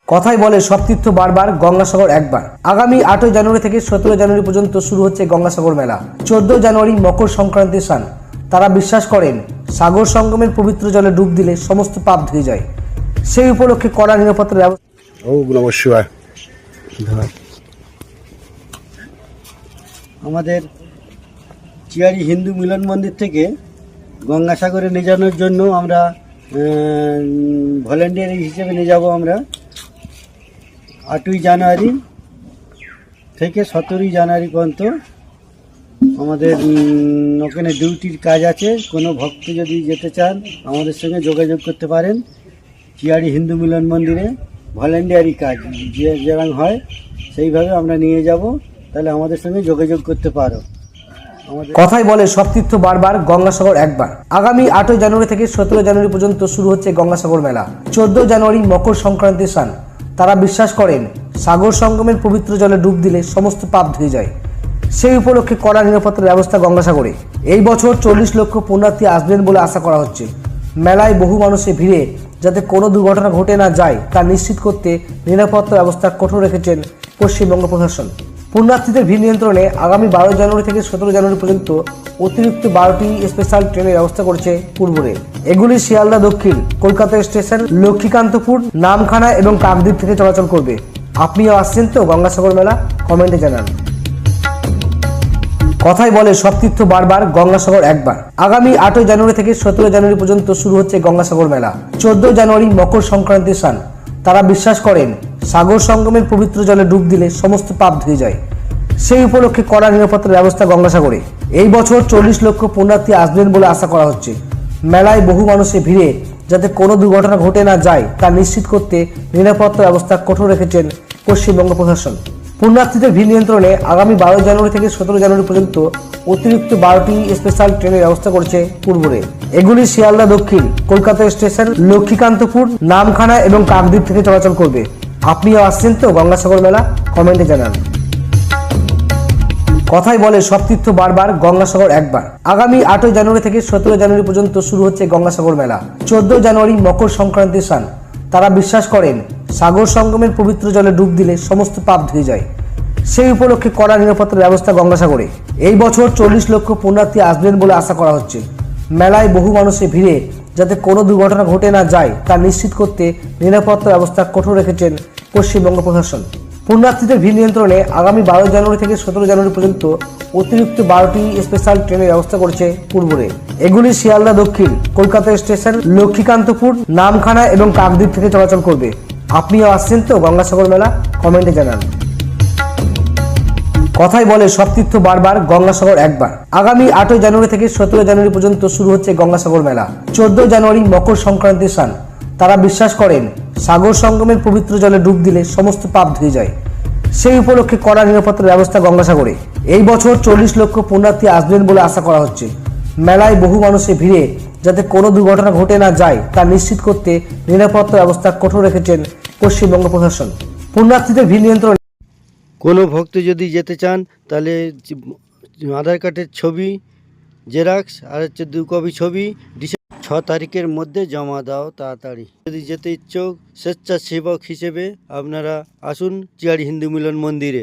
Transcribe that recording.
কথাই বলে সব তীর্থ বারবার গঙ্গাসাগর একবার। আগামী 8ই জানুয়ারি থেকে 17 জানুয়ারি পর্যন্ত শুরু হচ্ছে গঙ্গাসাগর মেলা। 14 জানুয়ারি মকর সংক্রান্তির স্নান। তারা বিশ্বাস করেন সাগর সঙ্গমের পবিত্র জলে ডুব দিলে সমস্ত পাপ ধুয়ে যায়। সেই উপলক্ষে কড়া নিরাপত্তার ব্যবস্থা। ওম নমঃ শিবায়। আমাদের চিয়ারি হিন্দু মিলন মন্দির থেকে গঙ্গাসাগরে নিয়ে যাওয়ার জন্য আমরা ভলেন্টিয়ার হিসেবে নিয়ে যাব। আমরা 8ই জানুয়ারি থেকে 17ই জানুয়ারি পর্যন্ত আমাদের ওখানে ডিউটির কাজ আছে। কোনো ভক্ত যদি যেতে চান আমাদের সঙ্গে যোগাযোগ করতে পারেন। চিয়ারি হিন্দু মিলন মন্দিরে ভলেন্টিয়ারি কাজ যেরকম হয় সেইভাবে আমরা নিয়ে যাব, তাহলে আমাদের সঙ্গে যোগাযোগ করতে পারো। কথাই বলে সব তীর্থ বারবার গঙ্গাসাগর একবার। আগামী 8ই জানুয়ারি থেকে 17 জানুয়ারি পর্যন্ত শুরু হচ্ছে গঙ্গাসাগর মেলা। 14 জানুয়ারি মকর সংক্রান্তির স্নান। তারা বিশ্বাস করেন সাগর সঙ্গমের পবিত্র জলে ডুব দিলে সমস্ত পাপ ধুয়ে যায়। সেই উপলক্ষে কড়া নিরাপত্তার ব্যবস্থা গঙ্গাসাগরে। এই বছর 40 লক্ষ পুণ্যার্থী আসবেন বলে আশা করা হচ্ছে। মেলায় বহু মানুষের ভিড়ে যাতে কোনো দুর্ঘটনা ঘটে না যায় তা নিশ্চিত করতে নিরাপত্তা ব্যবস্থা কঠোর রেখেছেন পশ্চিমবঙ্গ প্রশাসন। পুণ্যার্থীদের ভিড় নিয়ন্ত্রণে আগামী 12 জানুয়ারি থেকে 17 জানুয়ারি পর্যন্ত অতিরিক্ত 12টি স্পেশাল ট্রেনের ব্যবস্থা করেছে পূর্ব রেল। এগুলি শিয়ালদা দক্ষিণ, কলকাতা স্টেশন, লক্ষ্মীকান্তপুর, নামখানা এবং কাকদ্বীপ থেকে চলাচল করবে। আপনিও আসছেন তো গঙ্গাসাগর মেলা? কমেন্টে জানান। কথাই বলে সব তীর্থ বারবার গঙ্গাসাগর একবার। আগামী 8ই জানুয়ারি থেকে 17 জানুয়ারি পর্যন্ত শুরু হচ্ছে গঙ্গাসাগর মেলা। 14 জানুয়ারি মকর সংক্রান্তির স্নান। তারা বিশ্বাস করেন সাগর সঙ্গমের পবিত্র জলে ডুব দিলে সমস্ত পাপ ধুয়ে যায়। সেই উপলক্ষে কড়া নিরাপত্তার ব্যবস্থা গঙ্গাসাগরে। এই বছর 40 লক্ষ পুণ্যার্থী আসবেন বলে আশা করা হচ্ছে। মেলায় বহু মানুষের ভিড়ে যাতে কোনো দুর্ঘটনা ঘটে না যায় তা নিশ্চিত করতে নিরাপত্তা ব্যবস্থা কঠোর রেখেছেন পশ্চিমবঙ্গ প্রশাসন। পুণ্যার্থীদের ভিড় নিয়ন্ত্রণে আগামী 12 জানুয়ারি থেকে 17 জানুয়ারি পর্যন্ত অতিরিক্ত 12টি স্পেশাল ট্রেনের ব্যবস্থা করেছে পূর্ব রেল। এগুলি শিয়ালদা দক্ষিণ, কলকাতা স্টেশন, লক্ষ্মীকান্তপুর, নামখানা এবং কাকদ্বীপ থেকে চলাচল করবে। আপনিও আসছেন তো গঙ্গাসাগর মেলা? কমেন্টে জানান। কথাই বলে সব তীর্থ বারবার গঙ্গাসাগর একবার। আগামী 8ই জানুয়ারি থেকে 17 জানুয়ারি পর্যন্ত শুরু হচ্ছে গঙ্গাসাগর মেলা। 14 জানুয়ারি মকর সংক্রান্তির স্নান। তারা বিশ্বাস করেন সাগর সঙ্গমের পবিত্র জলে ডুব দিলে সমস্ত পাপ ধুয়ে যায়। সেই উপলক্ষে কড়া নিরাপত্তার ব্যবস্থা গঙ্গাসাগরে। এই বছর 40 লক্ষ পুণ্যার্থী আসবেন বলে আশা করা হচ্ছে। মেলায় বহু মানুষের ভিড়ে যাতে কোনো দুর্ঘটনা ঘটে না যায় তা নিশ্চিত করতে নিরাপত্তা ব্যবস্থা কঠোর রেখেছেন পশ্চিমবঙ্গ প্রশাসন। পুণ্যার্থীদের ভিড় নিয়ন্ত্রণে আগামী 12 জানুয়ারি থেকে 17 জানুয়ারি পর্যন্ত অতিরিক্ত 12টি স্পেশাল ট্রেনের ব্যবস্থা করেছে পূর্ব রেল। এগুলি শিয়ালদা দক্ষিণ, কলকাতা স্টেশন, লক্ষ্মীকান্তপুর, নামখানা এবং কাকদ্বীপ থেকে চলাচল করবে। আপনিও আসছেন তো গঙ্গাসাগর মেলা? কমেন্টে জানান। কথাই বলে সব তীর্থ বারবার গঙ্গাসাগর একবার। আগামী 8ই জানুয়ারি থেকে 17 জানুয়ারি পর্যন্ত শুরু হচ্ছে গঙ্গাসাগর মেলা। 14 জানুয়ারি মকর সংক্রান্তির স্নান। তারা বিশ্বাস করেন সাগর সঙ্গমের পবিত্র জলে ডুব দিলে সমস্ত পাপ ধুয়ে যায়। সেই উপলক্ষে কড়া নিরাপত্তার ব্যবস্থা গঙ্গাসাগরে। এই বছর 40 লক্ষ পুণ্যার্থী আসবেন বলে আশা করা হচ্ছে। মেলায় বহু মানুষের ভিড়ে যাতে কোনো দুর্ঘটনা ঘটে না যায় তা নিশ্চিত করতে নিরাপত্তা ব্যবস্থা কঠোর রেখেছেন পশ্চিমবঙ্গ প্রশাসন। পুণ্যার্থীদের ভিড় নিয়ন্ত্রণে কোনো ভক্ত যদি যেতে চান তাহলে আধার কার্ডের ছবি জেরক্স আর 2 কপি ছবি 6 তারিখের মধ্যে জমা দাও তাড়াতাড়ি। যদি যেতে ইচ্ছুক স্বেচ্ছাসেবক হিসেবে আপনারা আসুন চিয়ারি হিন্দু মিলন মন্দিরে।